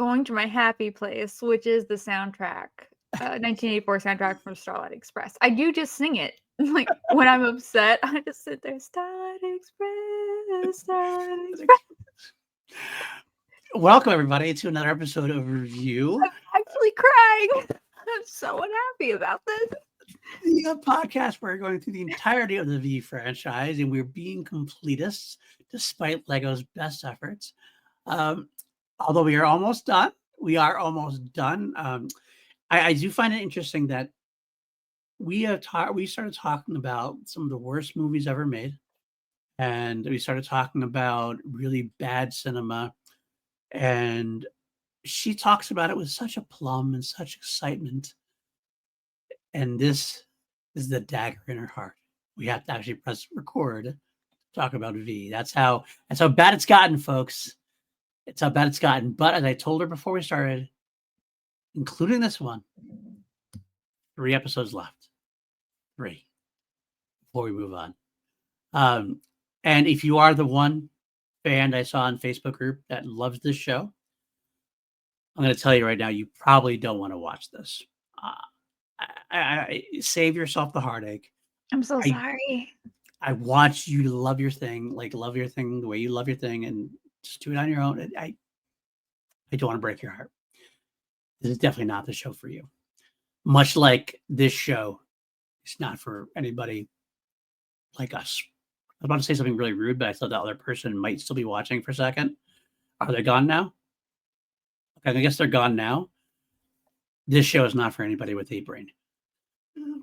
going to my happy place, which is the soundtrack, 1984 soundtrack from Starlight Express. I do just sing it. Like, when I'm upset, I just sit there, Starlight Express, Starlight Express. Welcome, everybody, to another episode of reView. I'm actually crying. I'm so unhappy about this. The podcast where we're going through the entirety of the V franchise, and we're being completists despite Lego's best efforts. Although we are almost done. I do find it interesting that we started talking about some of the worst movies ever made, and we started talking about really bad cinema, and she talks about it with such aplomb and such excitement. And this is the dagger in her heart. We have to actually press record to talk about V. That's how bad it's gotten, folks. It's how bad it's gotten. But as I told her before we started, including this one, 3 episodes left. 3 before we move on. And if you are the one fan I saw in Facebook group that loves this show, I'm going to tell you right now, you probably don't want to watch this. I save yourself the heartache. I'm so sorry. I want you to love your thing, the way you love your thing, and just do it on your own. I don't want to break your heart. This is definitely not the show for you. Much like this show, it's not for anybody like us. I was about to say something really rude, but I thought that other person might still be watching for a second. Are they gone now? Okay, I guess they're gone now. This show is not for anybody with a brain.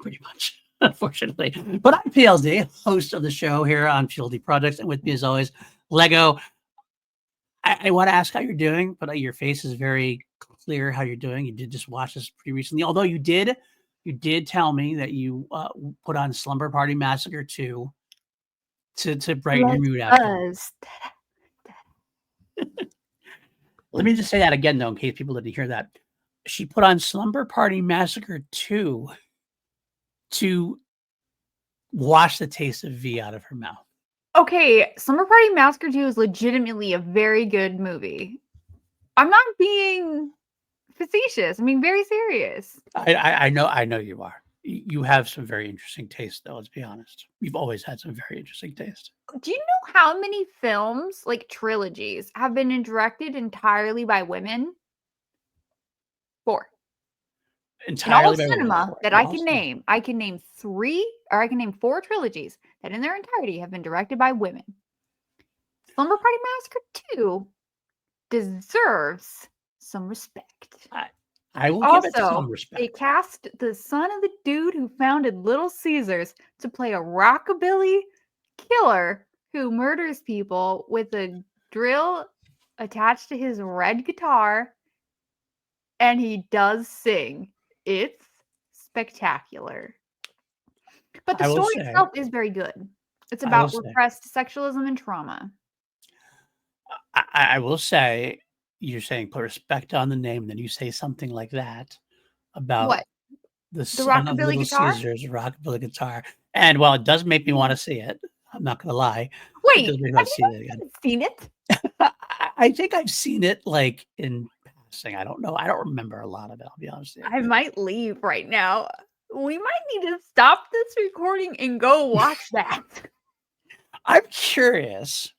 Pretty much, unfortunately. But I'm PLD, host of the show here on PLD Projects, and with me as always, Lego. I want to ask how you're doing, but your face is very clear how you're doing. You did just watch this pretty recently, although you did tell me that you put on Slumber Party Massacre 2 to brighten your mood after. Let me just say that again, though, in case people didn't hear that. She put on Slumber Party Massacre 2 to wash the taste of V out of her mouth. Okay, Slumber Party Massacre 2 is legitimately a very good movie. I'm not being facetious. I'm being very serious. I know you are. You have some very interesting taste, though, let's be honest. You've always had some very interesting taste. Do you know how many films, like trilogies, have been directed entirely by women? 4. Entirely in all of by cinema women. that I can name. I can name 4 trilogies that in their entirety have been directed by women. Slumber Party Massacre 2 deserves some respect. I will give it some respect. They cast the son of the dude who founded Little Caesars to play a rockabilly killer who murders people with a drill attached to his red guitar, and he does sing. It's spectacular. But the story itself is very good. It's about repressed sexualism and trauma. I will say, you're saying put respect on the name, then you say something like that about what? The son of Little Caesars rockabilly guitar. And while it does make me want to see it, I'm not going to lie. Wait, have you seen it? I think I've seen it like in passing. I don't know. I don't remember a lot of it. I'll be honest with you. I might leave right now. We might need to stop this recording and go watch that. I'm curious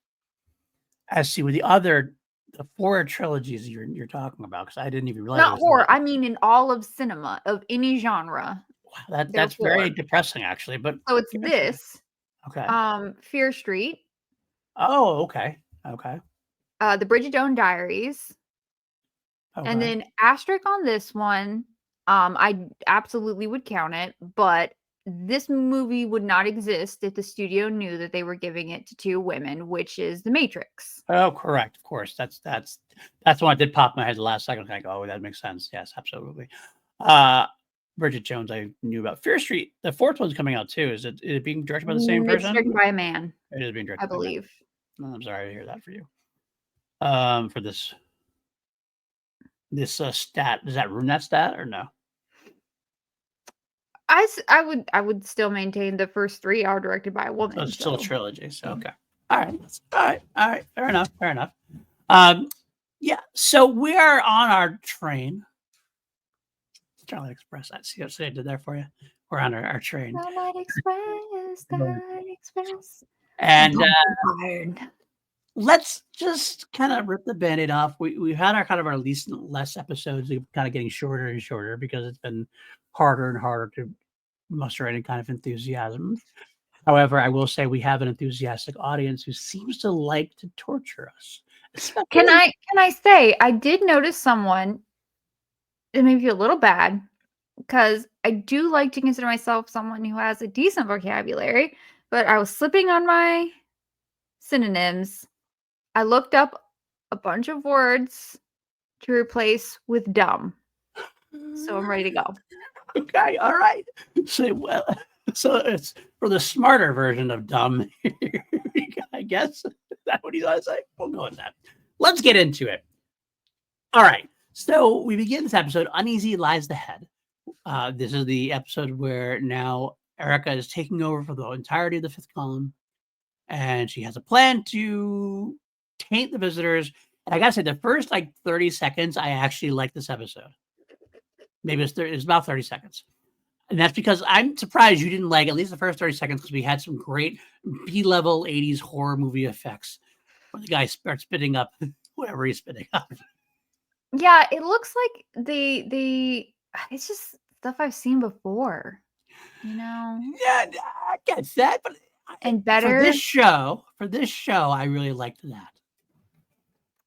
as to the 4 trilogies you're talking about, because I didn't even realize. Not horror. I mean, in all of cinema of any genre. Wow, that's very depressing, actually. But so it's this. Okay. Fear Street. Oh, okay. Okay. The Bridget Jones Diaries. Okay. And then asterisk on this one. I absolutely would count it, but this movie would not exist if the studio knew that they were giving it to 2 women, which is The Matrix. Oh, correct. Of course. That's the one that did pop in my head the last second. I go, oh, that makes sense. Yes, absolutely. Bridget Jones, I knew about. Fear Street, the 4th one's coming out too. Is it being directed by the same person? It's directed by a man. It is being directed, I believe. Oh, I'm sorry to hear that for you. For this stat, does that ruin that stat or no? I would still maintain the first 3 are directed by a woman. So it's still a trilogy. So okay. All right. Fair enough. Yeah. So we are on our train. Starlight Express. See what I did there for you? We're on our train. Starlight Express, Starlight Express. And Tired. let's just kind of rip the Band-Aid off. We've had our kind of our less episodes, kind of getting shorter and shorter because it's been harder and harder to muster any kind of enthusiasm. However, I will say we have an enthusiastic audience who seems to like to torture us. Can I say I did notice someone, it made me feel a little bad because I do like to consider myself someone who has a decent vocabulary, but I was slipping on my synonyms. I looked up a bunch of words to replace with dumb. So I'm ready to go. Okay, all right. So it's for the smarter version of dumb, I guess. Is that what he's going to say? We'll go with that. Let's get into it. All right. So we begin this episode, Uneasy Lies the Head. This is the episode where now Erica is taking over for the entirety of the fifth column, and she has a plan to taint the visitors. And I gotta say, the first 30 seconds, I actually like this episode. Maybe it's about 30 seconds. And that's because I'm surprised you didn't like at least the first 30 seconds because we had some great B-level 80s horror movie effects where the guy starts spitting up whatever he's spitting up. Yeah, it looks like the it's just stuff I've seen before, you know? Yeah, I get that, but And for better. this show, I really liked that.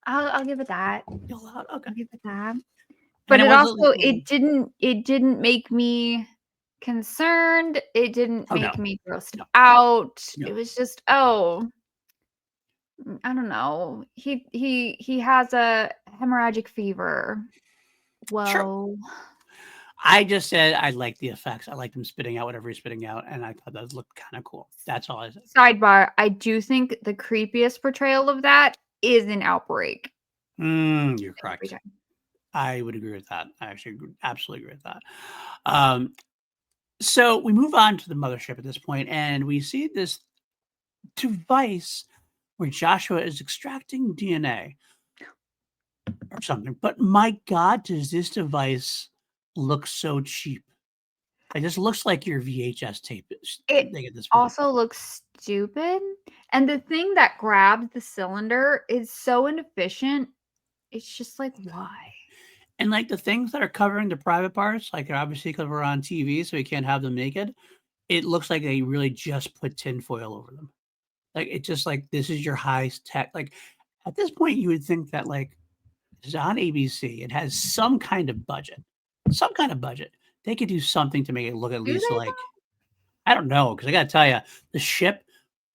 I'll give it that. Okay. I'll give it that. But it also it didn't make me concerned. It didn't make me grossed out. No. It was just, I don't know. He has a hemorrhagic fever. Well, I just said I like the effects. I like them spitting out whatever he's spitting out, and I thought that looked kind of cool. That's all I said. Sidebar, I do think the creepiest portrayal of that is an Outbreak. You're correct. I would agree with that. I actually absolutely agree with that. So we move on to the mothership at this point, and we see this device where Joshua is extracting DNA or something. But my God, does this device look so cheap? It just looks like your VHS tape. It also looks stupid. And the thing that grabs the cylinder is so inefficient. It's just like, why? And the things that are covering the private parts, obviously because we're on TV, so we can't have them naked. It looks like they really just put tinfoil over them. It's just this is your high tech. At this point, you would think that it's on ABC. It has some kind of budget. They could do something to make it look at least I don't know, because I got to tell you, the ship.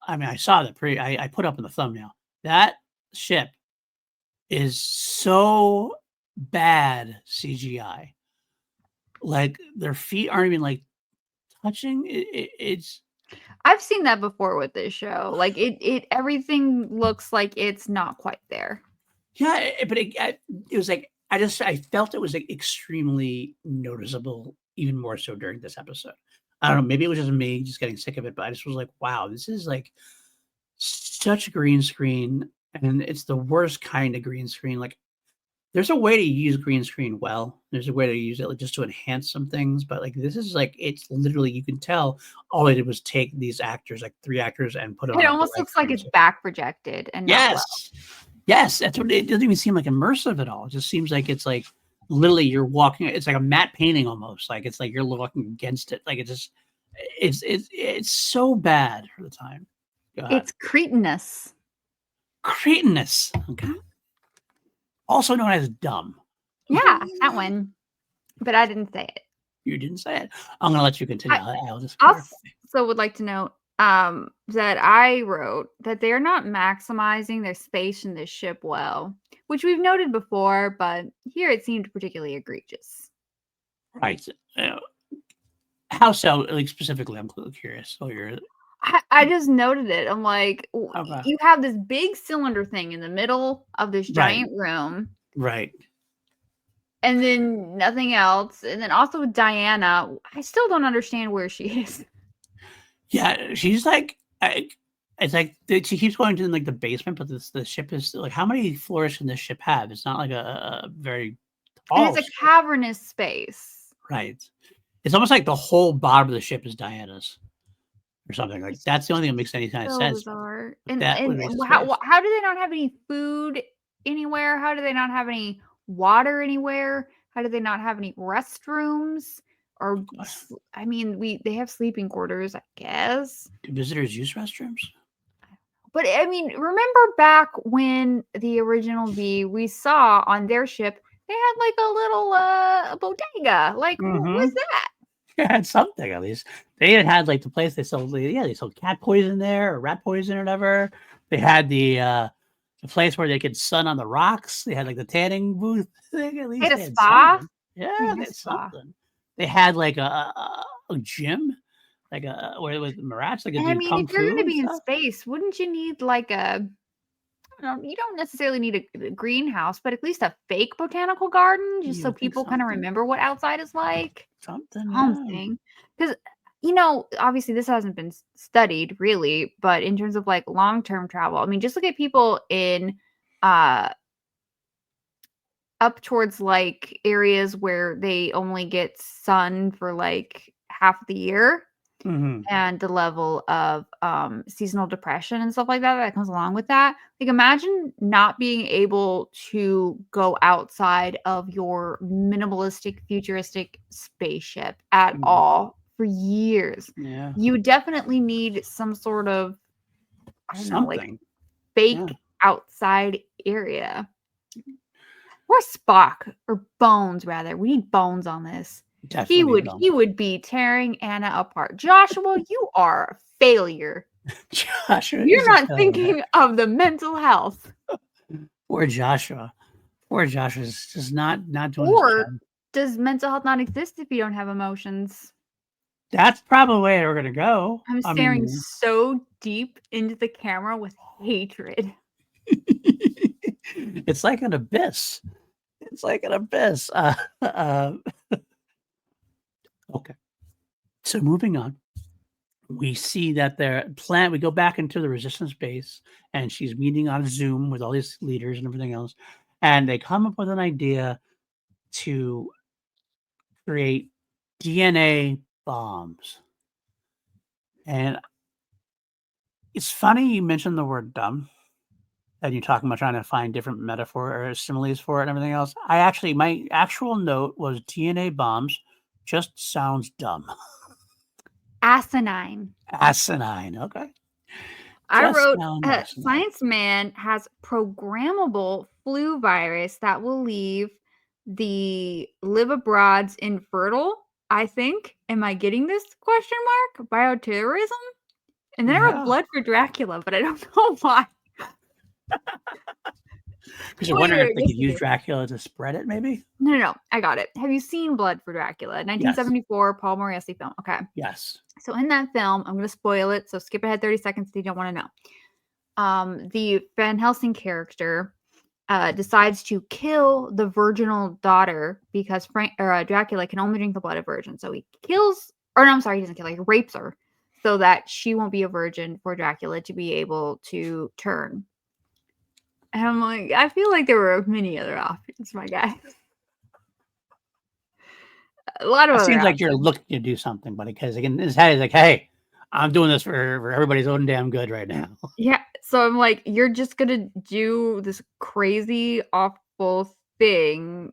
I mean, I saw the I put up in the thumbnail. That ship is so bad CGI. Their feet aren't even touching. It's. I've seen that before with this show. It everything looks like it's not quite there. Yeah, but it was I felt it was extremely noticeable, even more so during this episode. I don't know, maybe it was just me just getting sick of it, but I just was like, wow, this is such a green screen, and it's the worst kind of green screen. There's a way to use green screen well. There's a way to use it just to enhance some things, but this is it's literally, you can tell all they did was take these actors, 3 actors, and put them. It almost looks like it's back projected and not well. Yes, that's what it doesn't even seem immersive at all. It just seems like it's literally you're walking. It's like a matte painting almost. It's like you're walking against it. It's so bad for the time. It's cretinous. Cretinous. Okay. Also known as dumb. Yeah, that one. But I didn't say it. You didn't say it. I'm going to let you continue. I'll just also would like to note that I wrote that they're not maximizing their space in this ship well, which we've noted before, but here it seemed particularly egregious. Right. How so? Specifically, I'm curious. So I just noted it. I'm like, okay. You have this big cylinder thing in the middle of this giant room. Right. And then nothing else. And then also with Diana, I still don't understand where she is. Yeah, she's It's like she keeps going to like the basement, but the ship is like, how many floors can this ship have? It's not like a very And tall it's a ship, cavernous space. right? It's almost like the whole bottom of the ship is Diana's or something. Like It's that's the only thing that makes any kind of so sense. bizarre. But that would make space. How do they not have any food anywhere? How do they not have any water anywhere? How do they not have any restrooms? Or I mean, they have sleeping quarters, I guess. Do visitors use restrooms? But I mean, remember back when the original V we saw on their ship, they had like a little bodega. Like, what was Mm-hmm. that? They had something at least. They had like the place they sold. Yeah, they sold cat poison there or rat poison or whatever. They had the place where they could sun on the rocks. They had like the tanning booth thing. At They least had a they had spa. something. Yeah, Pretty they nice had spa. something. They had like a gym, like where it was Mirage, they could And I do mean, if kung you're fu gonna and be in stuff. space, wouldn't you need like a I don't know, you don't necessarily need a greenhouse, but at least a fake botanical garden just You so would think people kind of something, remember what outside is like. something, yeah. Something. 'Cause, obviously this hasn't been studied really, but in terms of like long-term travel, I mean, just look at people in uh up towards like areas where they only get sun for like half the year Mm-hmm. and the level of seasonal depression and stuff like that that comes along with that. Like, imagine not being able to go outside of your minimalistic, futuristic spaceship at Mm-hmm. all for years. Yeah, You definitely need some sort of, I don't know, like something. Yeah, fake outside area. Or Spock, or Bones, rather. We need Bones on this. He definitely would don't. he would be tearing Anna apart. Joshua, you are a failure. Joshua is You're a not failure. thinking of the mental health. Poor Joshua. Poor Joshua's just not doing his Or job. does mental health not exist if you don't have emotions? That's probably the way we're gonna go. I'm I staring mean, so deep into the camera with hatred. it's like an abyss. It's like an abyss. Okay. So moving on, we see that their plan. We go back into the resistance base, and she's meeting on Zoom with all these leaders and everything else, and they come up with an idea to create DNA bombs. And it's funny you mentioned the word dumb, and you're talking about trying to find different metaphor or similes for it and everything else. My actual note was DNA bombs just sounds dumb. Asinine. Asinine. Okay. I Just wrote, sounds asinine. Science Man has programmable flu virus that will leave the live abroads infertile. I think. Am I getting this question mark? Bioterrorism? And then I wrote Yeah. blood for Dracula, but I don't know why. Because you're Wait, wondering wait, if they yes, could you use do. Dracula to spread it, maybe? No, no, no. I got it. Have you seen Blood for Dracula? Yes. 1974 Paul Moriarty film. Okay. Yes. So in that film, I'm going to spoil it. So skip ahead 30 seconds if you don't want to know. The Van Helsing character decides to kill the virginal daughter because Dracula can only drink the blood of virgins. So he kills, or no, I'm sorry, he doesn't kill her. He rapes her so that she won't be a virgin for Dracula to be able to turn. And I'm like, I feel like there were many other options, my guy. A lot of It other seems like you're options. looking to do something, but because in his head, he's like, hey, I'm doing this for everybody's own damn good right now. Yeah. So I'm like, you're just gonna do this crazy, awful thing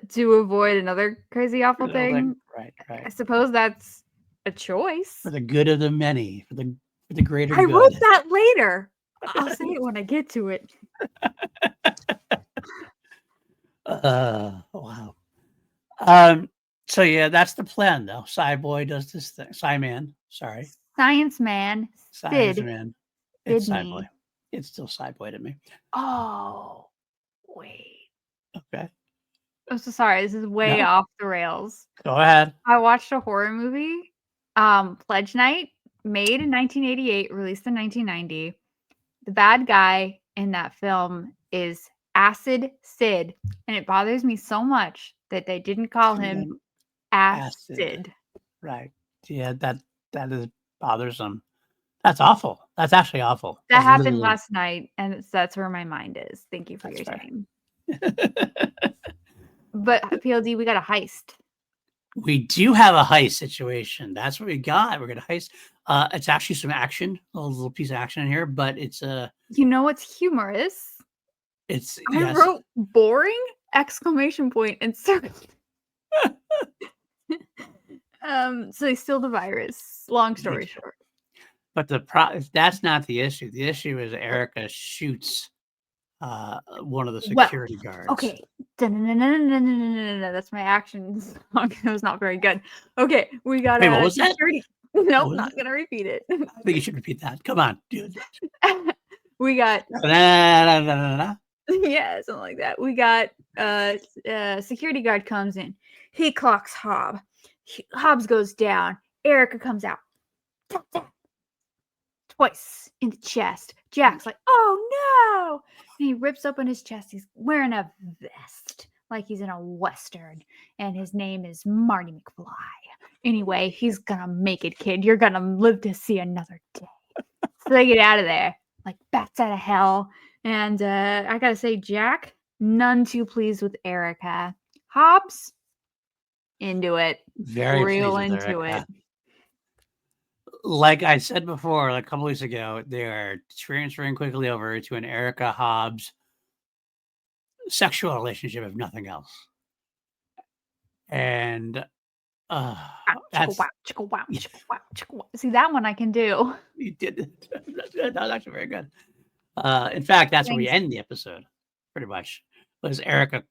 to avoid another crazy, awful thing. Right, I right. suppose that's a choice. For the good of the many, for the greater I wrote good. that later. I'll say it when I get to it. Wow. Um, so yeah, that's the plan though. Cyboy does this thing. Cyman, sorry. Science man, Science Sid, man. It's Cyboy. Sydney. It's still Cyboy to me. Oh, wait. Okay. I'm so sorry. This is way No, off the rails. go ahead. I watched a horror movie, Pledge Night, made in 1988, released in 1990. The bad guy in that film is Acid Sid, and it bothers me so much that they didn't call him Freaking acid. Acid. Right. Yeah, that is bothersome. That's awful. That's actually awful. That That's happened literally last night, and that's where my mind is. Thank you for that's your fair. time. But PLD, we got a heist. We do have a heist situation. That's what we got. We're gonna heist. It's actually some action, a little piece of action in here, but it's You know what's humorous? it's I yes. wrote boring exclamation point and circle. So they steal the virus. Long story short. But that's not the issue. The issue is Erica shoots one of the security guards. Okay. That's my action song. It was not very good. Okay, we got Wait, what a was that? security. Nope, was not that? gonna repeat it. I think you should repeat that. Come on, dude. We got Da-da-da-da-da-da. yeah, something like that. We got security guard comes in. He clocks Hobbs. Hobbs goes down. Erica comes out. Tap, tap. Twice in the chest. Jack's like, oh no! And he rips open his chest. He's wearing a vest like he's in a Western. And his name is Marty McFly. Anyway, he's gonna make it, kid. You're gonna live to see another day. So they get out of there like bats out of hell. And I gotta say, Jack, none too pleased with Erica. Hobbs, into it. Very Real pleased with into Erica. it. Like I said before, like a couple weeks ago, they are transferring quickly over to an Erica Hobbs sexual relationship, if nothing else. And that's Chicka wow, chicka wow, chicka wow. See, that one I can do. you did it. That's good. That was actually very good. In fact, that's where we Thanks. end the episode, pretty much. Was Erica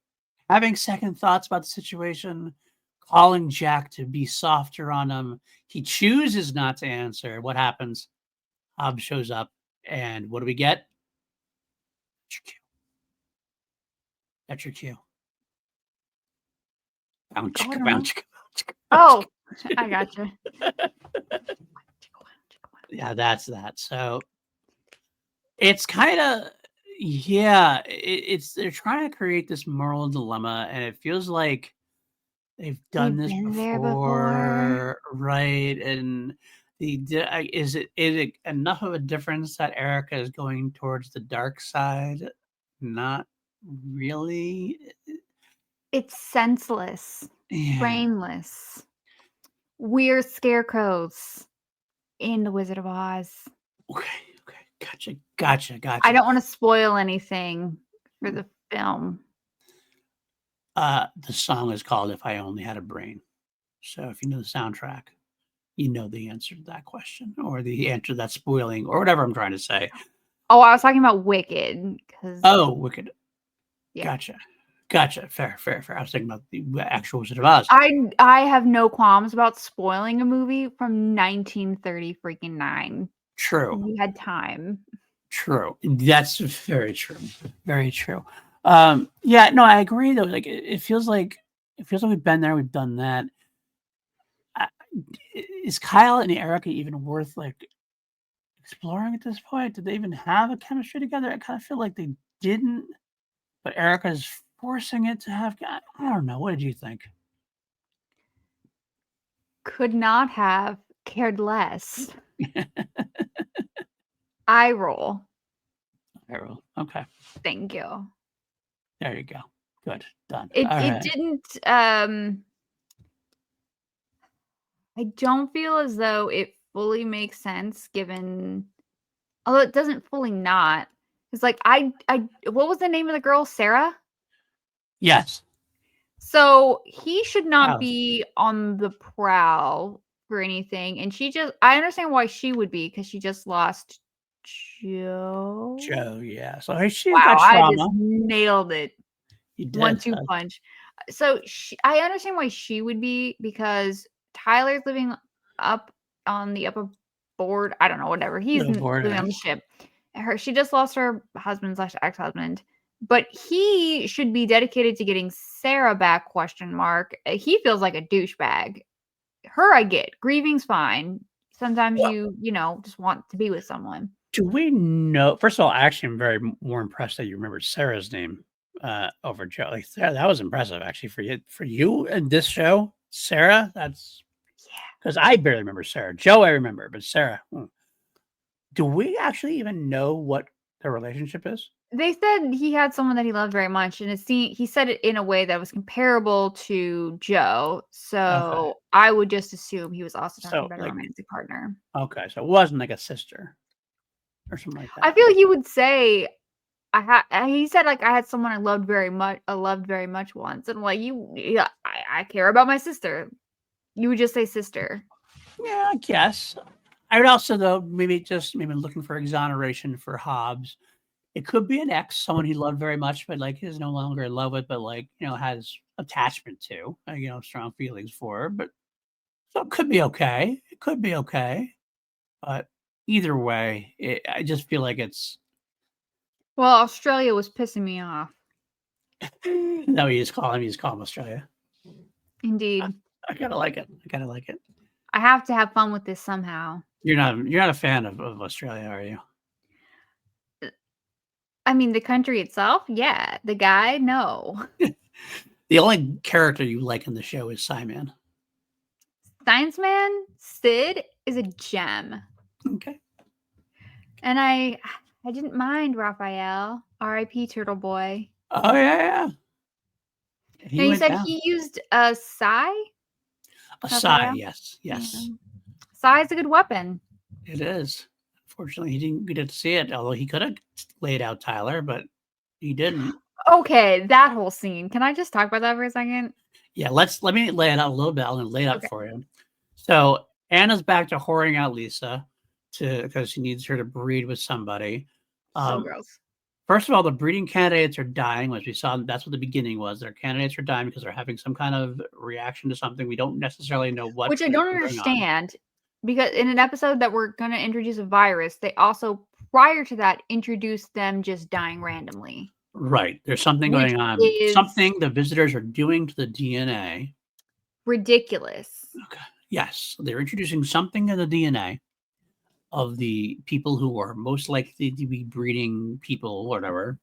having second thoughts about the situation, calling Jack to be softer on him. He chooses not to answer. What happens? Hobbs shows up, and what do we get? That's your cue. Bounce, Oh, I don't bounce, know. bounce, Oh, I gotcha. yeah, that's that. So it's kind of yeah, it's they're trying to create this moral dilemma, and it feels like they've done We've this been there before. before, right? And is it enough of a difference that Erica is going towards the dark side? Not really. It's senseless, Yeah. brainless. We're scarecrows in The Wizard of Oz. Okay. Gotcha. I don't want to spoil anything for the film. The song is called "If I Only Had a Brain." So if you know the soundtrack, you know the answer to that question, or the answer that's spoiling, or whatever I'm trying to say. Oh, I was talking about Wicked. Oh, Wicked. Yeah. Gotcha. Fair. I was thinking about the actual Wizard of Oz. I have no qualms about spoiling a movie from 1930 freaking 9. True. We had time. True. That's very true. Very true. Yeah, no, I agree though. Like it feels like we've been there, we've done that. Is Kyle and Erica even worth like exploring at this point? Did they even have a chemistry together? I kind of feel like they didn't, but Erica's forcing it to have. I don't know. What did you think? Could not have cared less. Eye roll. Okay. Thank you. There you go. Good. Done. It didn't I don't feel as though it fully makes sense given although it doesn't fully not. It's like I what was the name of the girl? Sarah? Yes. So he should not Wow. be on the prowl for anything. And I understand why she would be because she just lost Joe. Yeah. So she Wow, got I trauma. just nailed it. You did. 1-2 punch. So I understand why she would be because Tyler's living up on the upper board. I don't know, whatever. He's living on the ship. She just lost her husband / ex-husband, but he should be dedicated to getting Sarah back? ? He feels like a douchebag. Her, I get. Grieving's fine. Sometimes you just want to be with someone. Do we know? First of all, I actually am very more impressed that you remembered Sarah's name over Joe. Like that was impressive, actually, for you in this show, Sarah. That's because I barely remember Sarah. Joe, I remember, but Sarah. Do we actually even know what their relationship is? They said he had someone that he loved very much, and he said it in a way that was comparable to Joe, Okay. so I would just assume he was also talking So, about a like, romantic partner. okay, so it wasn't like a sister or something like I that. feel like he would say, he said, like, "I had someone I loved very much once," and I'm like, "You yeah, I care about my sister." You would just say sister. Yeah, I guess. I would also, though, maybe looking for exoneration for Hobbs. It could be an ex, someone he loved very much, but like is no longer in love with, but like, has attachment to, strong feelings for. But so it could be okay. It could be okay. But either way, I just feel like it's Well, Australia was pissing me off. no, you just call him Australia. I, Indeed. I kind of like it. I kind of like it. I have to have fun with this somehow. You're not a fan of Australia, are you? I mean, the country itself? Yeah. The guy? No. The only character you like in the show is Simon. Science Man, Sid is a gem. Okay. And I didn't mind Raphael. R.I.P. Turtle Boy. Oh yeah, yeah. Now He you went said down. he used a sai? A sigh, Raphael? yes, Yeah. yes, Sai is a good weapon. it is. Unfortunately, he didn't get to see it, although he could have laid out Tyler, but he didn't. Okay, that whole scene. Can I just talk about that for a second? Yeah, let me lay it out a little bit. I'm gonna lay it out Okay. for you. So Anna's back to whoring out Lisa because she needs her to breed with somebody. So Um, gross. First of all, the breeding candidates are dying, as we saw. That's what the beginning was. Their candidates are dying because they're having some kind of reaction to something. We don't necessarily know what Which I is don't going on. understand because in an episode that we're going to introduce a virus, they also, prior to that, introduced them just dying randomly, Right. There's something which going on. is Something the visitors are doing to the DNA. ridiculous. Okay. Yes, they're introducing something in the DNA of the people who are most likely to be breeding people, whatever.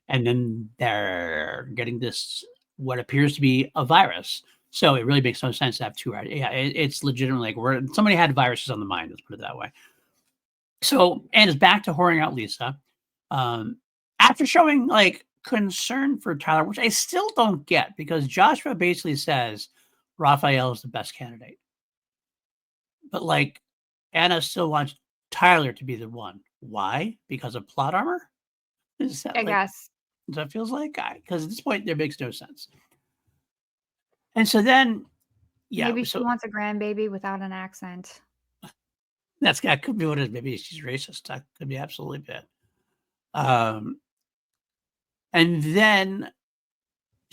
And then they're getting this what appears to be a virus. So it really makes no sense to have two. Right? Yeah, it's legitimately like somebody had viruses on the mind. Let's put it that way. So and is back to whoring out Lisa. Um, After showing like concern for Tyler, which I still don't get because Joshua basically says Raphael is the best candidate. But like Anna still wants Tyler to be the one. Why? Because of plot armor? Is that I like guess. that feels like? Because at this point, there makes no sense. And so then, yeah, Maybe she so wants a grandbaby without an accent. that could be what it is. Maybe she's racist. That could be absolutely it. Um, and then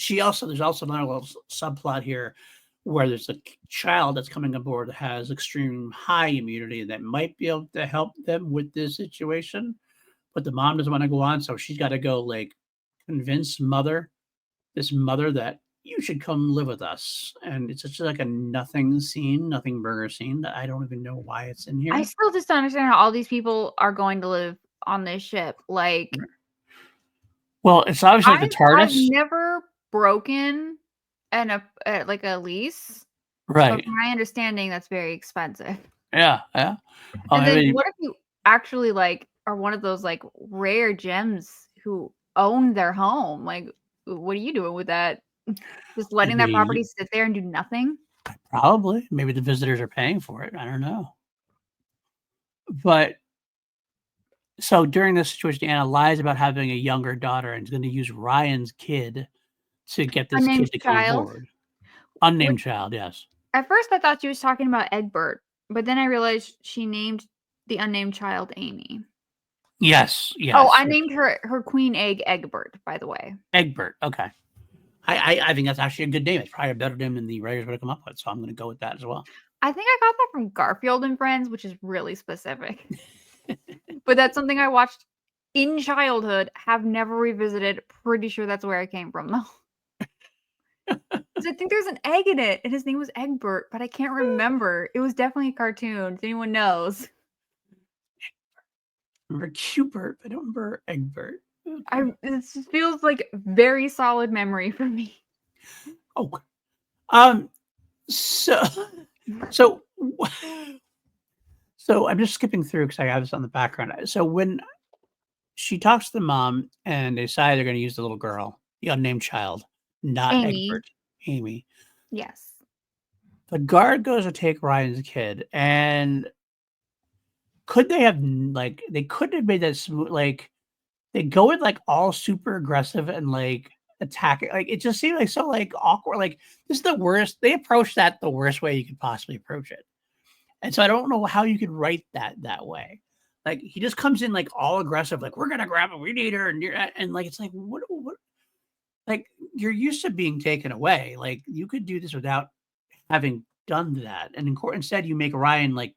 there's also another little subplot here where there's a child that's coming aboard that has extreme high immunity that might be able to help them with this situation, but the mom doesn't want to go on, so she's got to go like convince this mother that you should come live with us. And it's just like a nothing scene, nothing burger scene that I don't even know why it's in I here. still just don't understand how all these people are going to live on this ship. Like, Well, it's obviously like the I've TARDIS. never broken like a lease, but Right. from my understanding, that's very expensive. Yeah. Yeah. Oh, And then maybe what if you actually, like, are one of those, like, rare gems who own their home? Like, what are you doing with that? Just letting that property maybe sit there and do nothing? probably maybe the visitors are paying for it. I don't know. But so during this situation, Anna lies about having a younger daughter and is going to use Ryan's kid to get this Unnamed kid to come child? aboard. Which Unnamed child, yes. at first I thought she was talking about Egbert, but then I realized she named the unnamed child Amy. Yes, Oh, yes. I named her queen egg Egbert, by the way. Egbert. Okay. I think that's actually a good name. It's probably a better name than the writers would have come up with. So I'm going to go with that as well. I think I got that from Garfield and Friends, which is really specific. But that's something I watched in childhood, have never revisited. Pretty sure that's where I came from, though. 'Cause I think there's an egg in it, and his name was Egbert, but I can't remember. It was definitely a cartoon, if anyone knows. I remember Cubert, but I don't remember Egbert. Okay. This feels like very solid memory for me. Oh, um, so, so, So I'm just skipping through because I have this on the background. So when she talks to the mom and they decide they're going to use the little girl, the unnamed child, not Amy. Egbert, Amy. Yes. The guard goes to take Ryan's kid, and could they have like they couldn't have made that smooth? Like they go in like all super aggressive and like attacking. Like it just seemed like so like awkward. Like this is the worst. They approached that the worst way you could possibly approach it. And so I don't know how you could write that way. Like he just comes in like all aggressive, like we're gonna grab her, we need her, and like it's like what like you're used to being taken away. Like you could do this without having done that. And instead you make Ryan like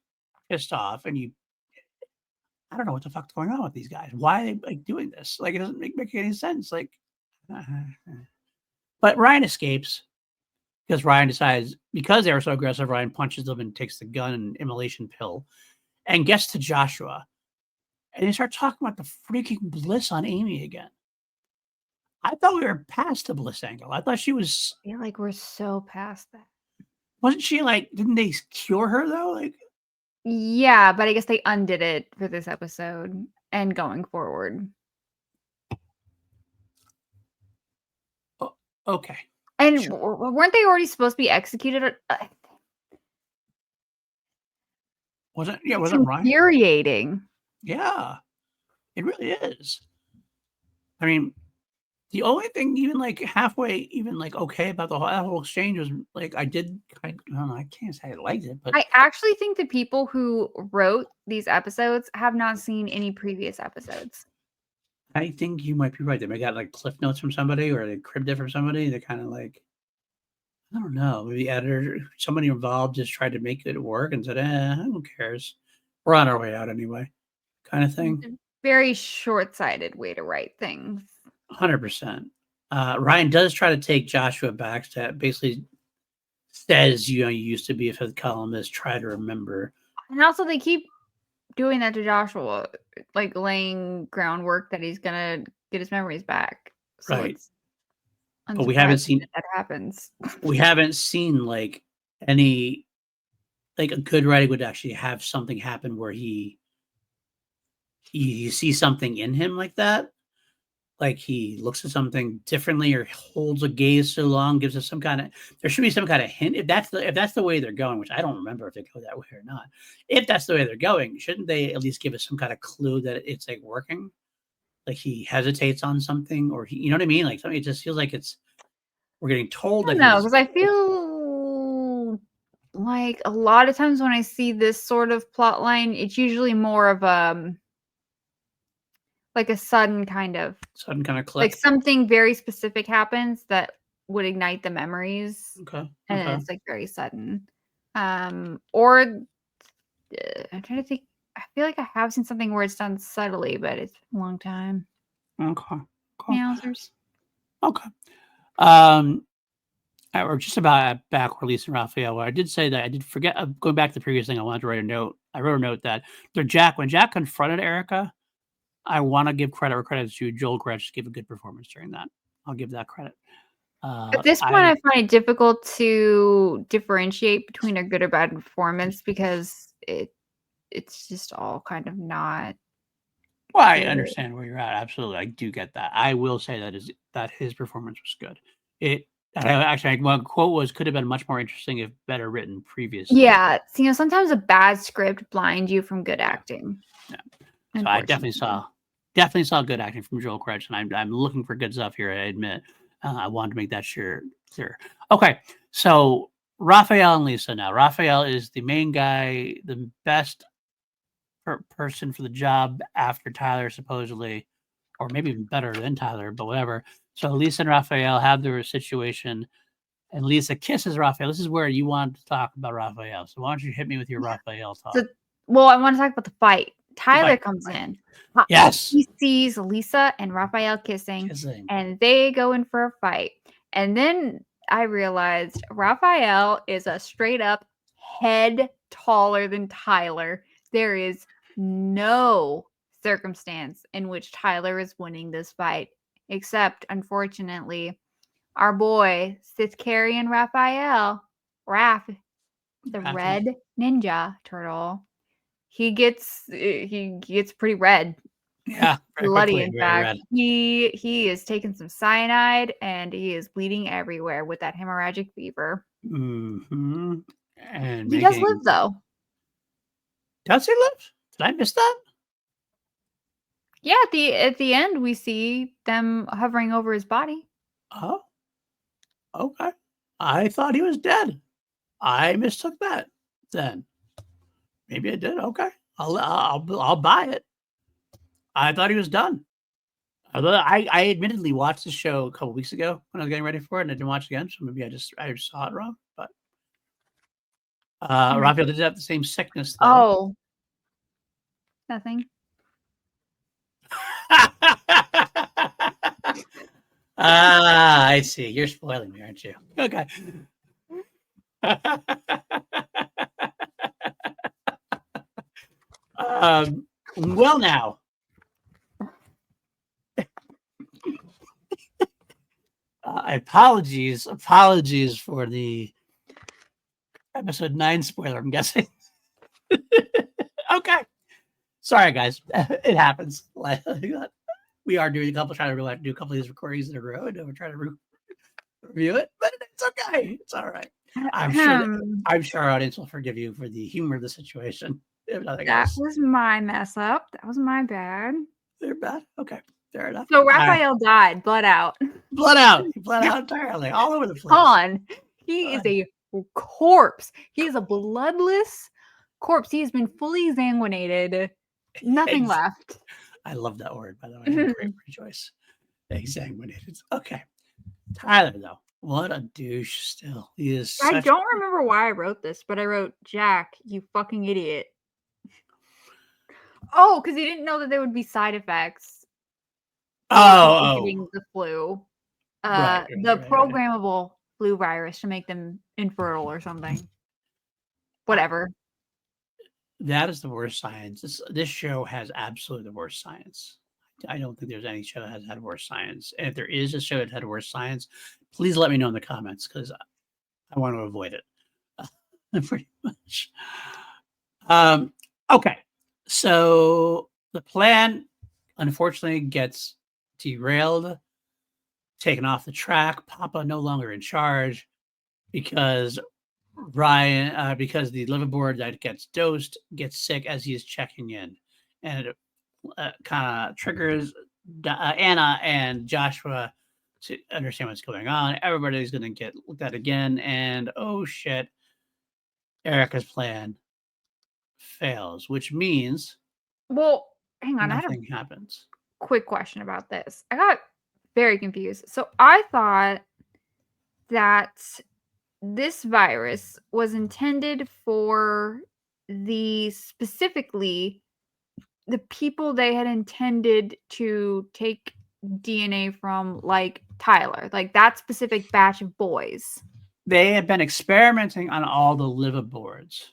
pissed off and you I don't know what the fuck's going on with these guys. Why are they like doing this? Like it doesn't make any sense. Like but Ryan escapes because Ryan decides because they were so aggressive, Ryan punches them and takes the gun and immolation pill and gets to Joshua. And they start talking about the freaking bliss on Amy again. I thought we were past the bliss angle. I thought she was I feel like we're so past that. wasn't she like didn't they cure her though? Like Yeah, but I guess they undid it for this episode and going forward. okay. And Sure. weren't they already supposed to be executed? Wasn't It's wasn't Ryan? infuriating. Yeah. It really is. I mean, the only thing even like halfway even like okay about that whole exchange was like I don't know, I can't say I liked it, but I actually think the people who wrote these episodes have not seen any previous episodes. I think you might be right. They might got like cliff notes from somebody or they cribbed it from somebody. They're kind of like I don't know. Maybe the editor, somebody involved just tried to make it work and said, who cares? We're on our way out anyway, kind of thing. Very short-sighted way to write things. 100%. Ryan does try to take Joshua back to basically says, you used to be a fifth columnist, try to remember. And also they keep doing that to Joshua, like laying groundwork that he's gonna get his memories back. So Right. it's But we haven't seen that happens. we haven't seen like any like a good writing would actually have something happen where you see something in him like that. Like he looks at something differently or holds a gaze so long, gives us some kind of there should be some kind of hint. If that's the way they're going, which I don't remember if they go that way or not. If that's the way they're going, shouldn't they at least give us some kind of clue that it's like working? Like he hesitates on something, or you know what I mean? Like something it just feels like we're getting told that No, he's because I feel like a lot of times when I see this sort of plot line, it's usually more of like a sudden kind of sudden kind of like click. something very specific happens that would ignite the memories, Okay. and Okay. it's like very sudden. Or I'm trying to think. I feel like I have seen something where it's done subtly, but it's been a long time. Okay. Cool. Meowsers. Okay. We're just about back where Lisa and Raphael were. I did say that I did forget going back to the previous thing. I wanted to write a note. I wrote a note that when Jack confronted Erica, I want to give credit where credit's due. Joel Gretsch gave a good performance during that. I'll give that credit. At this point, I find it difficult to differentiate between a good or bad performance because it's just all kind of not. Well, I Good. understand where you're at. Absolutely, I do get that. I will say that his performance was good. Actually, one quote was could have been much more interesting if better written previously. Yeah, sometimes a bad script blinds you from good acting. Yeah. So I definitely saw good acting from Joel Cretch, and I'm looking for good stuff here. I admit, I wanted to make that clear. Okay, so Raphael and Lisa now. Raphael is the main guy, the best person for the job after Tyler, supposedly, or maybe even better than Tyler, but whatever. So Lisa and Raphael have their situation, and Lisa kisses Raphael. This is where you want to talk about Raphael. So why don't you hit me with your Raphael talk? So, well, I want to talk about the fight. Tyler comes in. Yes. He sees Lisa and Raphael kissing, and they go in for a fight. And then I realized Raphael is a straight up head taller than Tyler. There is no circumstance in which Tyler is winning this fight, except, unfortunately, our boy, Sith Carrie and Raphael, Raph, the red ninja turtle, he gets pretty red. Yeah, very Bloody, quickly, in very fact. red. He is taking some cyanide, and he is bleeding everywhere with that hemorrhagic fever. Mm-hmm. And He does live, making... though. Does he live? Did I miss that? Yeah, at the end, we see them hovering over his body. Oh, okay. I thought he was dead. I mistook that then. Maybe I did. Okay. I'll buy it. I thought he was done. I admittedly watched the show a couple weeks ago when I was getting ready for it, and I didn't watch it again. So maybe I just saw it wrong. But Mhm. Raphael did have the same sickness though. Oh, nothing. I see. You're spoiling me, aren't you? Okay. Well, now. Apologies for the episode 9 spoiler, I'm guessing. Okay. Sorry, guys. It happens. We are doing trying to do a couple of these recordings in a row, and we're trying to review it, but it's okay. It's all right. I'm sure our audience will forgive you for the humor of the situation, if nothing That else. was my mess up. That was my bad. They're bad. Okay, fair enough. So Raphael died, blood out. Blood out. He bled out entirely, all over the place. On. He is a corpse. He is a bloodless corpse. He has been fully exsanguinated. Nothing left. I love that word, by the way. Great choice. Exsanguinated. Okay. Tyler, though, what a douche still. He is I don't remember why I wrote this, but I wrote, Jack, you fucking idiot. Oh, because he didn't know that there would be side effects. Getting the flu. The programmable flu virus to make them infertile or something. Whatever. That is the worst science. This show has absolutely the worst science. I don't think there's any show that has had worse science. And if there is a show that had worse science, please let me know in the comments because I want to avoid it. Pretty much. Okay. So the plan, unfortunately, gets derailed, taken off the track. Papa no longer in charge because because the liveaboard that gets dosed gets sick as he is checking in, and it kind of triggers Anna and Joshua to understand what's going on. Everybody's going to get looked at again, and oh shit, Erica's plan fails, which means Well, hang on. nothing happens. Quick question about this. I got very confused. So I thought that this virus was intended for specifically the people they had intended to take DNA from, like Tyler, like that specific batch of boys. They had been experimenting on all the liveaboards,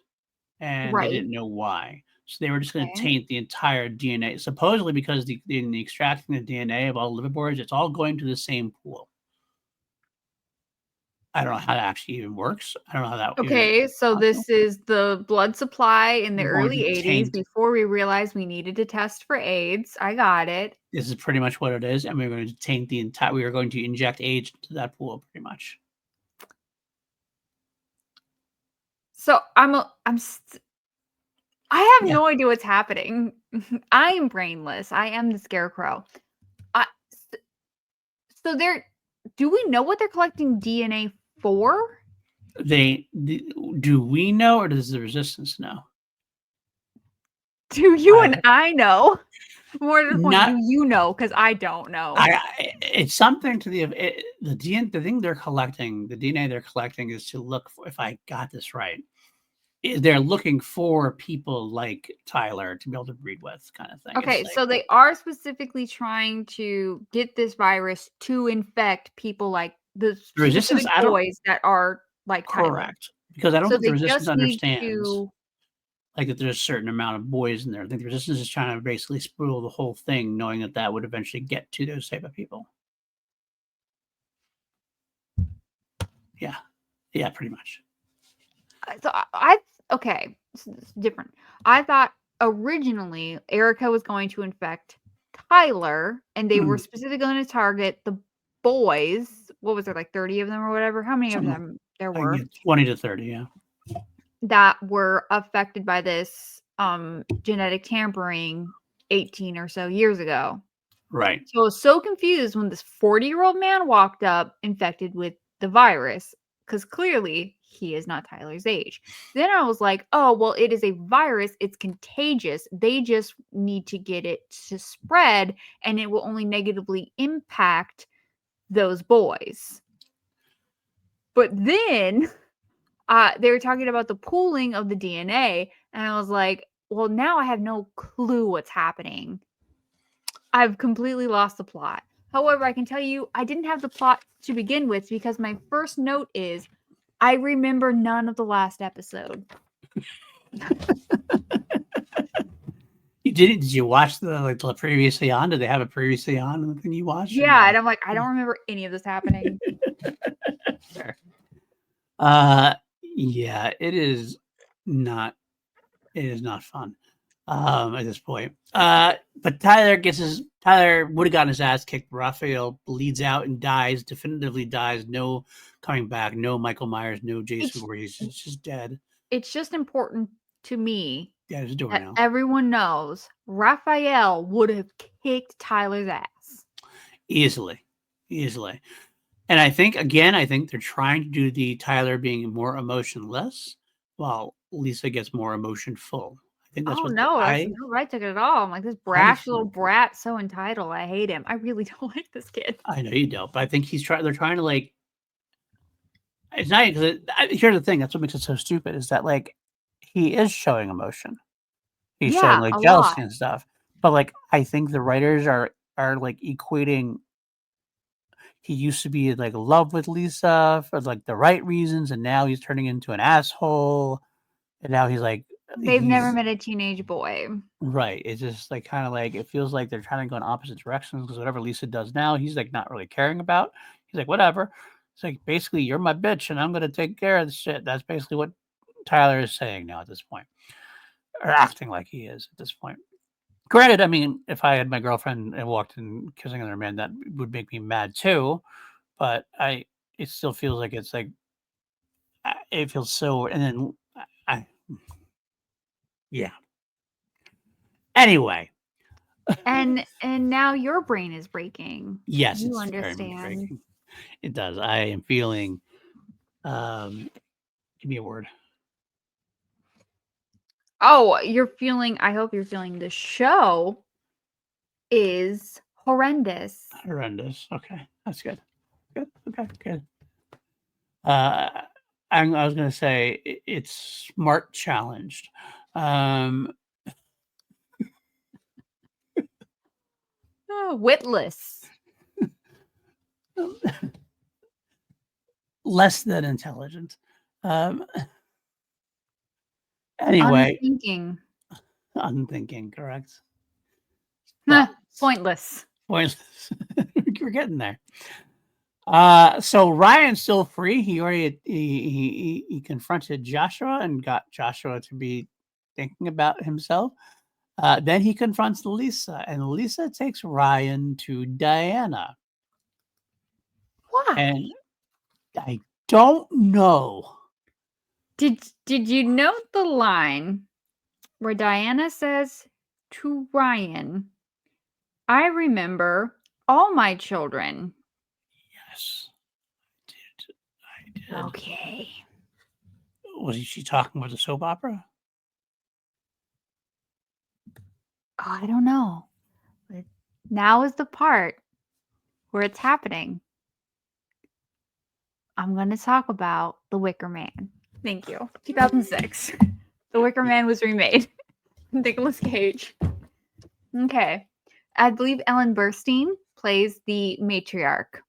and they Right. didn't know why. So they were just going to taint the entire DNA, supposedly because in the extracting the DNA of all the liveaboards, it's all going to the same pool. I don't know how that actually even works. I don't know how that. Okay, so this is the blood supply in the early 80s taint. before we realized we needed to test for AIDS. I got it. This is pretty much what it is, and we're going to taint the entire. We are going to inject AIDS into that pool, pretty much. So I have no idea what's happening. I am brainless. I am the scarecrow. So do we know what they're collecting DNA for? Do we know, or does the resistance know? Do you and I know? More to the point, do you know? Because I don't know. It's something to the DNA. The thing they're collecting, the DNA they're collecting, is to look for. If I got this right, they're looking for people like Tyler to be able to breed with, kind of thing. Okay, so they are specifically trying to get this virus to infect people like the resistance boys that are like Tyler. Correct, because I don't think the resistance understands like that there's a certain amount of boys in there. I think the resistance is trying to basically spoil the whole thing, knowing that that would eventually get to those type of people. Yeah, pretty much. So okay, it's different. I thought originally Erica was going to infect Tyler, and they were specifically going to target the boys. What was there, like 30 of them or whatever? How many of Something them there I can were get 20 to 30, yeah. that were affected by this genetic tampering 18 or so years ago? Right. So I was so confused when this 40-year-old man walked up infected with the virus, because clearly he is not Tyler's age. Then I was like, oh, well, it is a virus. It's contagious. They just need to get it to spread, and it will only negatively impact those boys. But then they were talking about the pooling of the DNA, and I was like, well, now I have no clue what's happening. I've completely lost the plot. However, I can tell you I didn't have the plot to begin with, because my first note is I remember none of the last episode. You didn't? Did you watch the previously on? Did they have a previously on in the thing you watched? Yeah, No. and I'm like, I don't remember any of this happening. Sure. Yeah, it is not fun at this point. But Tyler would have gotten his ass kicked. Raphael bleeds out and dies, definitively dies. No coming back. No Michael Myers. No Jason Voorhees. He's just dead. It's just important to me Yeah, he's a door that now. everyone knows Raphael would have kicked Tyler's ass. Easily. And I think they're trying to do the Tyler being more emotionless, while Lisa gets more emotionful. I think that's Oh what no, that's no right took it at all. I'm like, this brash little brat, so entitled. I hate him. I really don't like this kid. I know you don't, but I think they're trying to like. It's not because here's the thing. That's what makes it so stupid. Is that like he is showing emotion. He's showing Yeah, like a lot. jealousy and stuff. But like I think the writers are like equating. He used to be like in love with Lisa for like the right reasons, and now he's turning into an asshole. And now he's like They've never met a teenage boy. right. It's just like kind of like it feels like they're trying to go in opposite directions because whatever Lisa does now, he's like not really caring about. He's like, whatever. It's like basically you're my bitch and I'm gonna take care of the shit. That's basically what Tyler is saying now at this point. Or acting like he is at this point. Granted, I mean, if I had my girlfriend and walked in kissing another man, that would make me mad too. But it still feels like it's like, it feels so, and then I, yeah. Anyway, And now your brain is breaking. yes, You it's very understand. breaking. It does. I am feeling, give me a word. Oh, I hope you're feeling the show is horrendous. Horrendous. Okay, that's good. Good. Okay, good. Uh, I was going to say it's smart challenged. Witless. Less than intelligent. Anyway, unthinking, correct. Pointless. Pointless. We're getting there. So Ryan's still free. He already he confronted Joshua and got Joshua to be thinking about himself. Then he confronts Lisa, and Lisa takes Ryan to Diana. Why? And I don't know. Did you note the line where Diana says to Ryan, I remember all my children. Yes, I did. Okay. Was she talking about the soap opera? I don't know. But now is the part where it's happening. I'm going to talk about The Wicker Man. Thank you. 2006. The Wicker Man was remade. Nicolas Cage. Okay. I believe Ellen Burstyn plays the matriarch.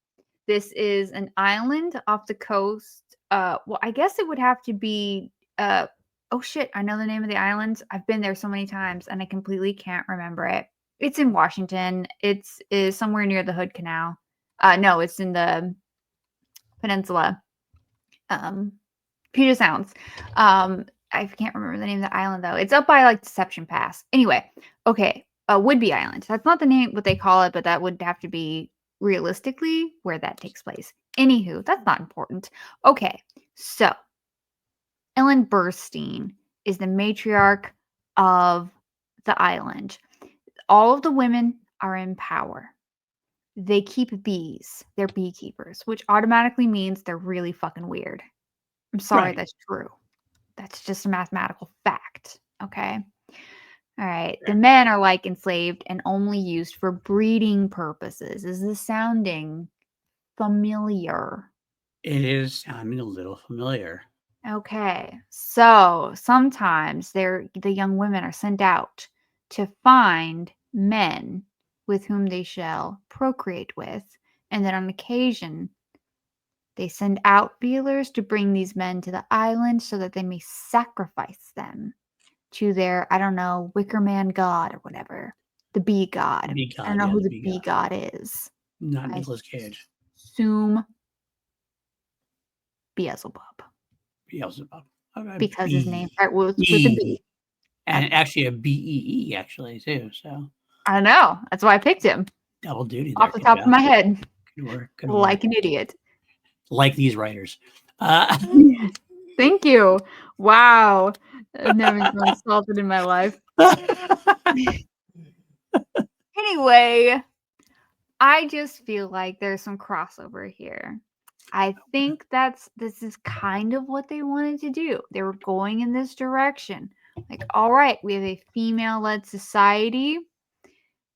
This is an island off the coast. Well, I guess it would have to be oh shit, I know the name of the island. I've been there so many times and I completely can't remember it. It's in Washington. It's is somewhere near the Hood Canal. No, it's in the peninsula. Puget Sounds. I can't remember the name of the island though. It's up by like Deception Pass. Anyway, okay, Woodby Island. That's not the name what they call it, but that would have to be realistically where that takes place. Anywho, that's not important. Okay, so Ellen Burstyn is the matriarch of the island. All of the women are in power. They keep bees. They're beekeepers, which automatically means they're really fucking weird. I'm sorry, Right. that's true. That's just a mathematical fact. Okay. All right. The men are like enslaved and only used for breeding purposes. Is this sounding familiar? It is sounding a little familiar. Okay. So sometimes the young women are sent out to find men with whom they shall procreate with. And then on occasion, they send out feelers to bring these men to the island so that they may sacrifice them to their, I don't know, Wicker Man god or whatever. The bee god. Bee I don't god, know yeah, who the the bee bee god. god is. Not I Nicolas Cage. assume Beelzebub. Beelzebub. Okay. Because his name B. starts with a E. B. And actually a BEE actually too. So I know. That's why I picked him. double duty there. Off the Good top of job. my head. Good work. Good work. Like an idiot. Like these writers. Thank you. Wow. I've never been so insulted in my life. Anyway, I just feel like there's some crossover here. I think this is kind of what they wanted to do. They were going in this direction. Like, all right, we have a female-led society.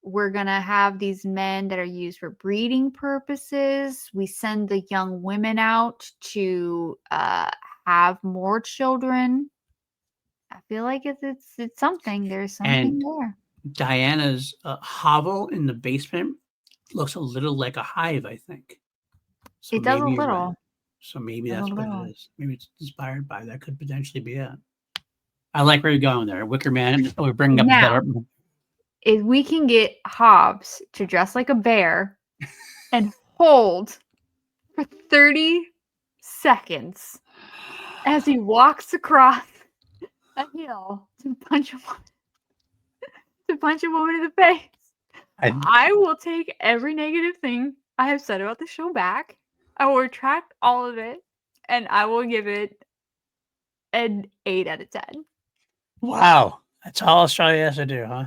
We're going to have these men that are used for breeding purposes. We send the young women out to have more children. I feel like it's something. There's something And there. Diana's hovel in the basement looks a little like a hive, I think. So It does a maybe you're right. little. So maybe Does a that's what little. it is. Maybe it's inspired by that. Could potentially be it. I like where you're going there. Wicker Man. We're bringing up a Now, better. if we can get Hobbs to dress like a bear and hold for 30 seconds as he walks across a hill to punch a woman in the face, I will take every negative thing I have said about the show back. I will retract all of it, and I will give it an 8 out of 10. Wow. That's all Australia has to do, huh?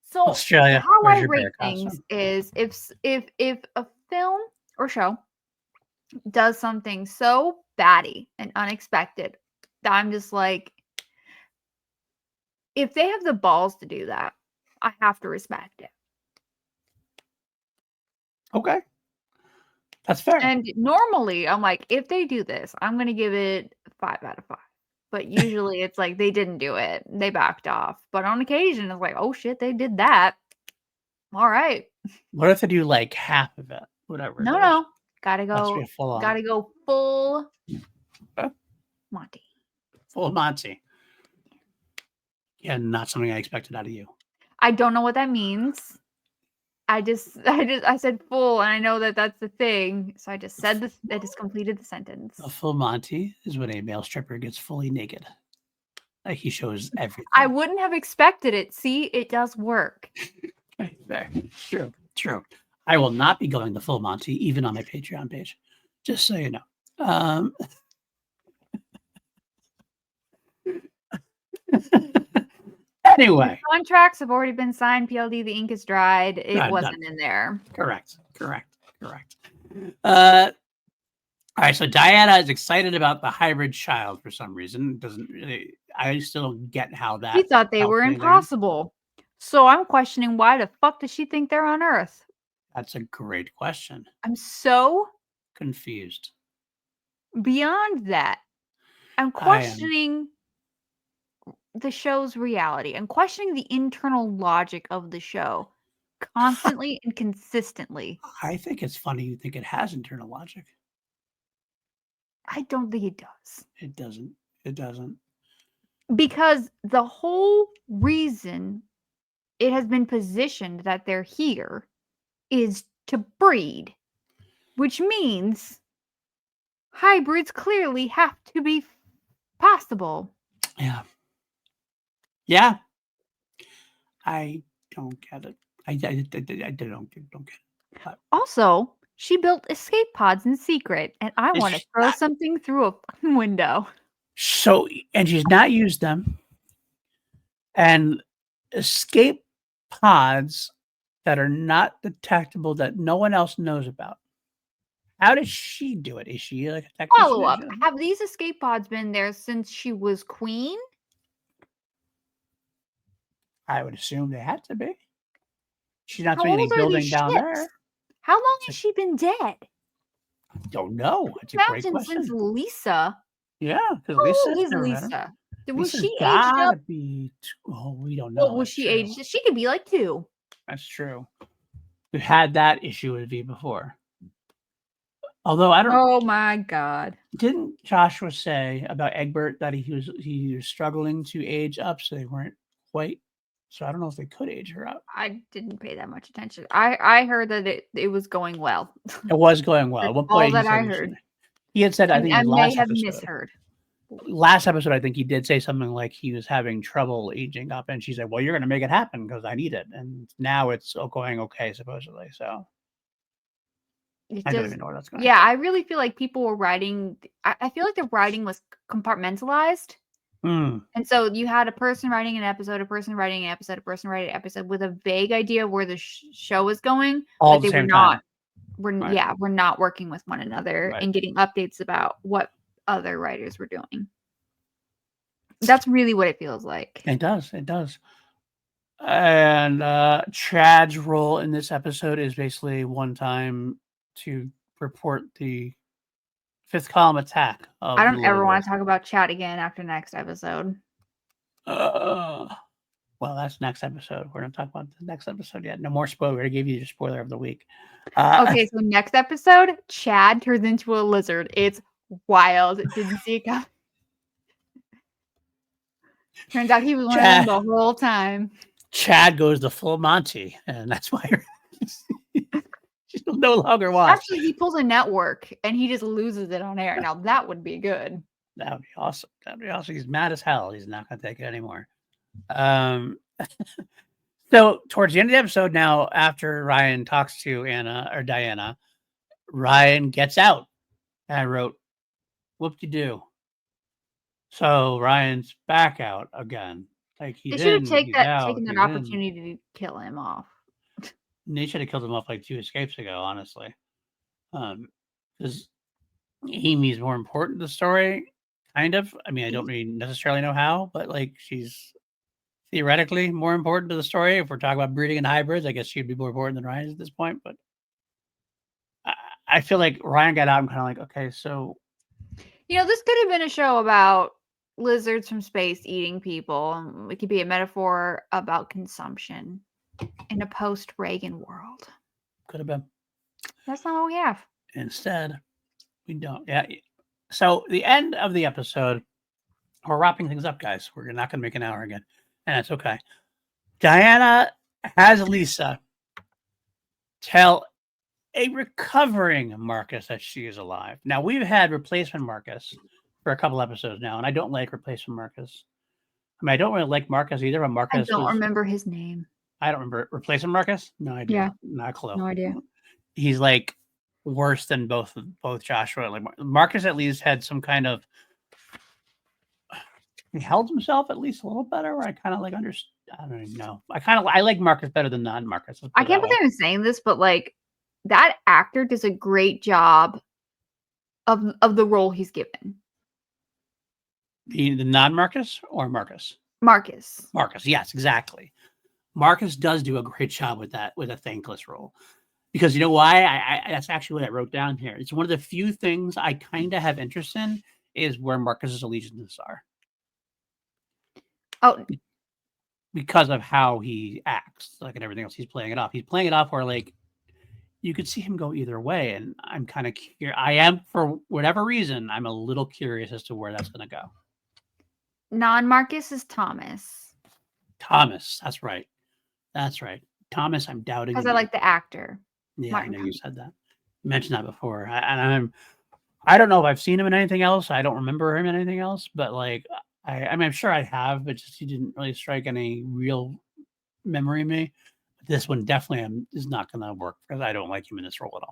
So Australia, how where's I your rate bear things costume? is if a film or show does something so batty and unexpected that I'm just like, if they have the balls to do that, I have to respect it. Okay. That's fair. And normally I'm like, if they do this, I'm gonna give it 5 out of 5. But usually it's like they didn't do it. They backed off. But on occasion it's like, oh shit, they did that. All right. What if they do like half of it? Whatever it is. No. Gotta That's go. be full on. Gotta go full Okay. Monty. Full Monty. Yeah, not something I expected out of you. I don't know what that means. I said full, and I know that that's the thing. So I just said this. I just completed the sentence. A full Monty is when a male stripper gets fully naked. Like he shows everything. I wouldn't have expected it. See, it does work. Okay, fair. True. I will not be going the full Monty, even on my Patreon page. Just so you know. Anyway. The contracts have already been signed. PLD, the ink is dried. It wasn't in there. Correct. All right, so Diana is excited about the hybrid child for some reason. Doesn't really. I still don't get how that. She thought they were impossible. So I'm questioning why the fuck does she think they're on Earth? That's a great question. I'm so confused. Beyond that, I'm questioning the show's reality. I'm questioning the internal logic of the show constantly and consistently. I think it's funny you think it has internal logic. I don't think it does. It doesn't. It doesn't. Because the whole reason it has been positioned that they're here is to breed, which means hybrids clearly have to be possible. Yeah. Yeah. I don't get it. I don't get it. But Also, she built escape pods in secret, and I want to it's throw something through a fucking window. so, and she's not used them. And escape pods that are not detectable that no one else knows about. How does she do it? Is she like a technician Follow or up. something? Have these escape pods been there since she was queen? I would assume they had to be. She's not How doing any old are these building down ships? there. How long So has she been dead? don't know. It's a great Imagine since question. Lisa. Yeah, because How Lisa's old is never met her. Lisa? Was Lisa's she aged gotta up? be. Oh, we don't What know. was That's she true. aged? She could be like 2. That's true. We've had that issue with V before. Although I don't. Oh my god. Didn't Joshua say about Egbert that he was struggling to age up, so they weren't quite. So I don't know if they could age her up. I didn't pay that much attention. I heard that it was going well. It was going well. At That's one all point, that I heard. he had said, I think it I was may have misheard. last episode, I think he did say something like he was having trouble aging up, and she said, "Well, you're going to make it happen because I need it." And now it's going okay, supposedly. So It I don't does. even know where that's going. Yeah, I really feel like people were writing. I feel like the writing was compartmentalized. Mm, And so you had a person writing an episode, a person writing an episode, a person writing an episode with a vague idea of where the show was going, all but at the they were same time. not. We're Right. we're not working with one another Right. and getting updates about what other writers were doing. That's really what it feels like. It does. It does. And Chad's role in this episode is basically one time to report the fifth column attack of I the don't ever want Lizards. to talk about Chad again after next episode. Well, that's next episode. We're going to talk about the next episode yet. No more spoiler. I gave you your spoiler of the week. Okay, so next episode, Chad turns into a lizard. It's wild. Didn't see it coming. Turns out he was one of them the whole time. Chad goes the full Monty, and that's why she's no longer watch. Actually, he pulls a network and he just loses it on air. Now that would be good. That would be awesome. That'd be awesome. He's mad as hell. He's not going to take it anymore. So towards the end of the episode, now after Ryan talks to Anna or Diana, Ryan gets out. And I wrote, "Whoop-de-doo." So Ryan's back out again. Like They he's should have in, he's out, taken that he's in. opportunity to kill him off. They should have killed him off like 2 escapes ago, honestly. Because Amy's more important to the story, kind of. I mean, I don't really necessarily know how, but like she's theoretically more important to the story. If we're talking about breeding and hybrids, I guess she'd be more important than Ryan at this point. But I feel like Ryan got out. I'm kind of like, okay, so This could have been a show about lizards from space eating people. It could be a metaphor about consumption in a post-Reagan world. could have been. That's not what we have. Instead, we don't. Yeah. So the end of the episode, we're wrapping things up, guys. We're not going to make an hour again, and that's okay. Diana has Lisa tell a recovering Marcus that she is alive. Now, we've had replacement Marcus for a couple episodes now, and I don't like replacement Marcus. I mean, I don't really like Marcus either, but Marcus I don't remember his name. I don't remember. Replacement Marcus? No idea. Yeah. Not a clue. No idea. He's like worse than both Joshua. Like Marcus at least had some kind of he held himself at least a little better. Where I kind of like understand. I don't even know. I like Marcus better than non-Marcus. I can't believe I'm saying this, but like that actor does a great job of the role he's given. The non-Marcus or Marcus? Marcus. Marcus, yes, exactly. Marcus does do a great job with that, with a thankless role. Because you know why? I that's actually what I wrote down here. It's one of the few things I kind of have interest in is where Marcus's allegiances are. Oh, because of how he acts, like and everything else, he's playing it off. He's playing it off where like you could see him go either way, and I'm kind of curious. I am for whatever reason. I'm a little curious as to where that's going to go. non-Marcus is Thomas. Thomas, that's right. That's right. Thomas, I'm doubting. Because I like the actor. Yeah, Martin I know you Thomas. said that. You mentioned that before, I don't know if I've seen him in anything else. I don't remember him in anything else, but like I mean, I'm sure I have, but just you didn't really strike any real memory in me. This one definitely is not going to work because I don't like him in this role at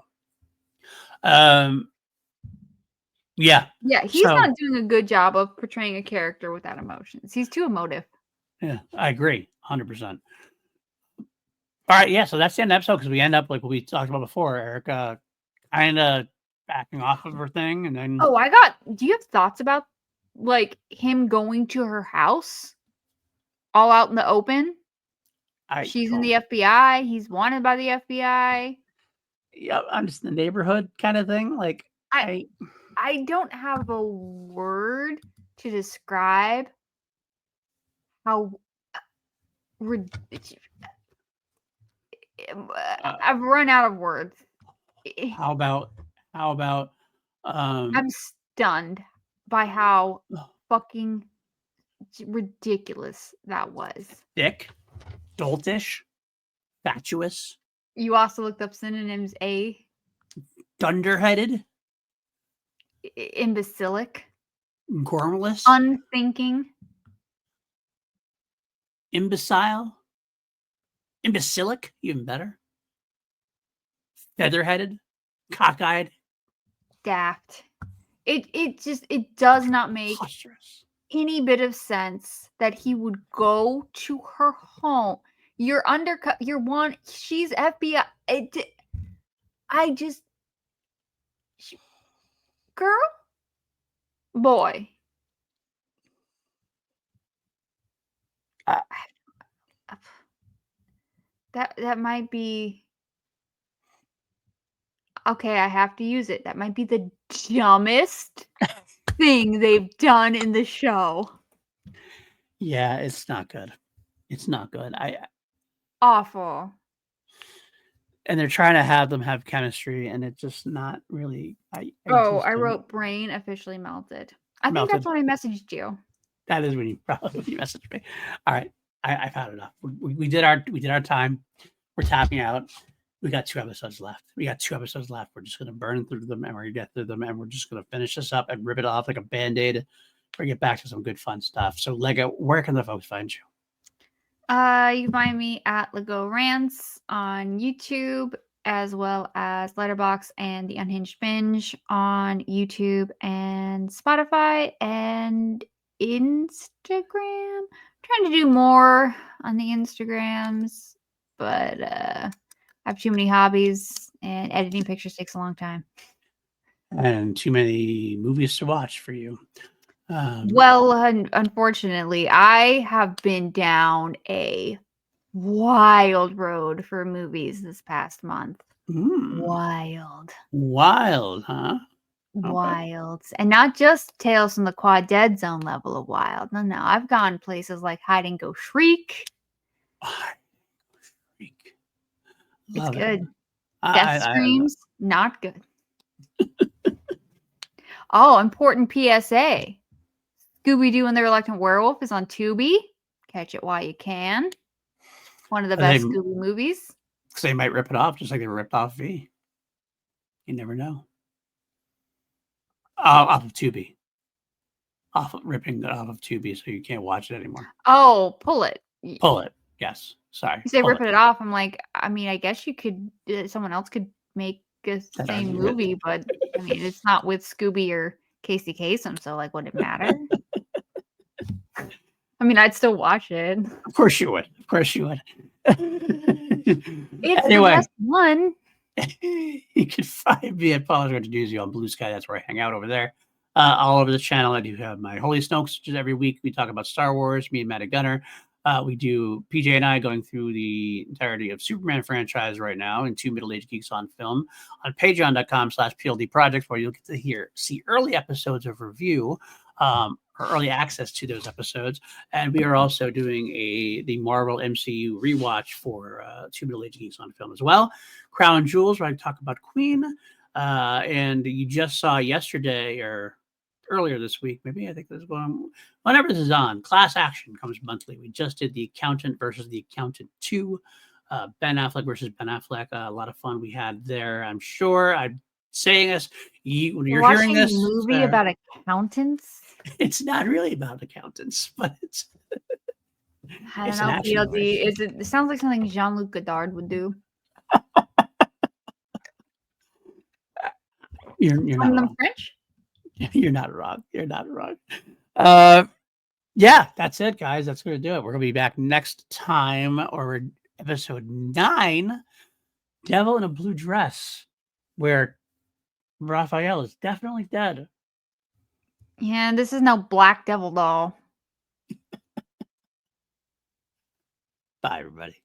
all. Yeah. Yeah, he's So not doing a good job of portraying a character without emotions. He's too emotive. yeah, I agree, 100%. All right, yeah. So that's the end of the episode because we end up like what we talked about before, Erica, kind of backing off of her thing, and then Oh, do you have thoughts about like him going to her house all out in the open? I She's in don't. the FBI. He's wanted by the FBI. Yeah, I'm just the neighborhood kind of thing. Like I I, I don't have a word to describe how rid- uh, I've run out of words. how about how about um I'm stunned by how fucking ridiculous that was. thick, doltish, fatuous, You also looked up synonyms: dunderheaded, imbecilic, gormless, unthinking, imbecile, imbecilic, even better, featherheaded, cockeyed, daft. It does not make preposterous. any bit of sense that he would go to her home. You're undercut. You're one. She's FBI. I just, girl, boy. Uh, That might be okay. I have to use it. That might be the dumbest thing they've done in the show. Yeah, it's not good. It's not good. Awful. And they're trying to have them have chemistry, and it's just not really. I Oh, just I don't wrote brain officially melted. I think melted. that's when I messaged you. That is when you probably when you messaged me. All right, I've had enough. We did our time. We're tapping out. We got 2 episodes left. We're just gonna burn through them, and we're gonna get through them, and we're just gonna finish this up and rip it off like a band-aid. Or get back to some good fun stuff. So, Lego, where can the folks find you? You can find me at Lego Rants on YouTube, as well as Letterbox and the Unhinged Binge on YouTube and Spotify and Instagram. I'm trying to do more on the Instagrams, but I have too many hobbies and editing pictures takes a long time. And too many movies to watch for you. Well, unfortunately, I have been down a wild road for movies this past month. Wild. Wild, huh? Okay. Wild. And not just Tales from the Quad Dead Zone level of wild. No, I've gone places like Hide and Go Shriek. Freak. It's Love it. good. Death I Screams, not good. Oh, important PSA. Scooby-Doo and the Reluctant Werewolf is on Tubi. Catch it while you can. One of the best Scooby movies. they might rip it off just like they ripped off V. You never know. Off of Tubi. Ripping it off of Tubi so you can't watch it anymore. Oh, pull it. Pull it. Yes. Sorry. You say ripping it off. I'm like, I mean, I guess you could, someone else could make the same movie, but I mean, it's not with Scooby or Casey Kasem, so like, would it matter? I mean, I'd still watch it. Of course you would. Of course you would. It's Anyway. the best one. You can find me at Paul's Red Doozy on Blue Sky. That's where I hang out over there. All over the channel, I do have my Holy Snokes, which is every week we talk about Star Wars, me and Matt Gunner. We do PJ and I going through the entirety of Superman franchise right now and 2 middle-aged geeks on film on patreon.com/PLD Projects, where you'll get to see early episodes of review, or early access to those episodes. And we are also doing the Marvel MCU rewatch for 2 middle-aged geeks on film as well. Crown Jewels, where I talk about Queen. And you just saw yesterday or earlier this week, maybe I think this is going, whenever this is on, Class Action comes monthly. We just did The Accountant versus The Accountant 2, Ben Affleck versus Ben Affleck. A lot of fun we had there, I'm sure. saying us. When You're you're hearing watching a this, movie about accountants? it's not really about accountants, but I don't it's an know, action movie. PLD. It sounds like something Jean-Luc Godard would do. You're not From the wrong. French? You're not wrong. You're not wrong. Yeah, that's it, guys. That's going to do it. We're going to be back next time, or episode 9, Devil in a Blue Dress, where Raphael is definitely dead. Yeah, this is no Black Devil doll. Bye, everybody.